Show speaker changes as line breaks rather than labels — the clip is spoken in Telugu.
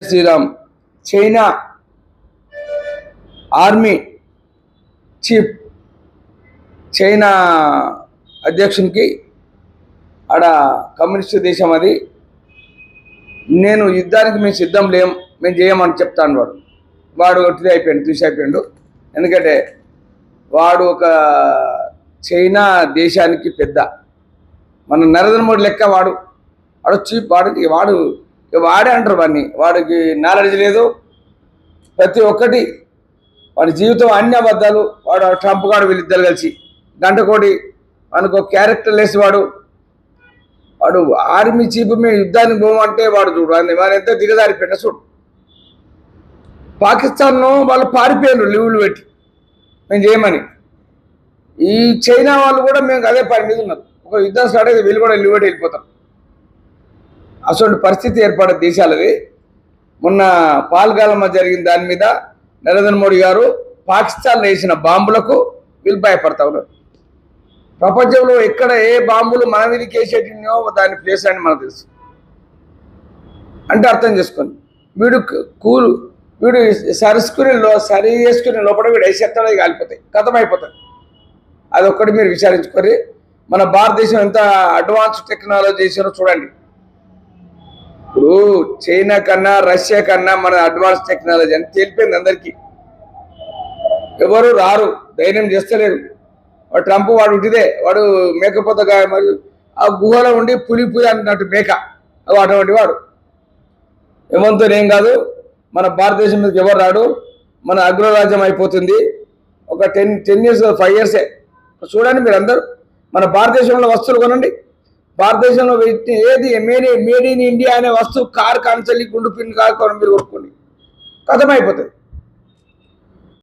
Sriram China army chief China అధ్యక్షునికి ఆడ కమ్యూనిస్టు దేశం అది నేను యుద్ధానికి మేము సిద్ధం లేం మేము చేయమని చెప్తాను వాడు ఒట్టిది అయిపోయాడు చూసి అయిపోయాడు. ఎందుకంటే వాడు ఒక చైనా దేశానికి పెద్ద మన నరేంద్ర మోడీ లెక్క వాడు వాడు చీఫ్ వాడే అంటారు వాడికి నాలెడ్జ్ లేదు. ప్రతి ఒక్కటి వాడి జీవితం అన్ని అబద్ధాలు. వాడు ట్రంప్ గారు వీళ్ళిద్దరు కలిసి గంటకోటి మనకు క్యారెక్టర్ లెస్ వాడు ఆర్మీ చీఫ్ మేము యుద్ధానికి పోమంటే వాడు చూడు వాడు ఎంత దిగజారిపోయినా చూడు. పాకిస్తాన్ను వాళ్ళు పారిపోయారు లీవులు పెట్టి మేము చేయమని. ఈ చైనా వాళ్ళు కూడా మేము అదే పని మీద ఉన్నారు. ఒక యుద్ధం స్టార్ట్ అయితే వీళ్ళు కూడా లీవ్ పెట్టి వెళ్ళిపోతారు. అసలు పరిస్థితి ఏర్పడే దేశాలది. మొన్న పాల్గాలమ్మ జరిగిన దాని మీద నరేంద్ర మోడీ గారు పాకిస్తాన్లో వేసిన బాంబులకు వీళ్ళు భయపడతా ఉన్నారు. ప్రపంచంలో ఎక్కడ ఏ బాంబులు మన మీదకి వేసేటినో దాని ప్లేస్ అని మనకు తెలుసు. అంటే అర్థం చేసుకోండి వీడు సరి వేసుకుని లోపల వీడు వేసేస్తాడో కాలిపోతాయి కథమైపోతాయి. అదొక్కటి మీరు విచారించుకొని మన భారతదేశం ఎంత అడ్వాన్స్ టెక్నాలజీ చేసారో చూడండి. ఇప్పుడు చైనా కన్నా రష్యా కన్నా మన అడ్వాన్స్ టెక్నాలజీ అని తెలిపింది అందరికీ. ఎవరు రారు, ధైర్యం చేస్తలేరు. వాడు ట్రంప్ వాడు ఉంటిదే వాడు మేకపోతే మరి ఆ గుహలో ఉండి పులి అన్నట్టు మేక అటువంటి వాడు ఏమంతో ఏం కాదు. మన భారతదేశం మీదకి ఎవరు రాడు. మన అగ్రరాజ్యం అయిపోతుంది. ఒక 10 years 5 years చూడండి మీరు అందరూ. మన భారతదేశంలో వస్తువులు కొనండి. భారతదేశంలో ఏది మేడ్ ఇన్ ఇండియా అనే వస్తువు కార్ కాన్సల్లి గుండు పిన్ కారు మీరు కొనుక్కోండి కథమైపోతుంది.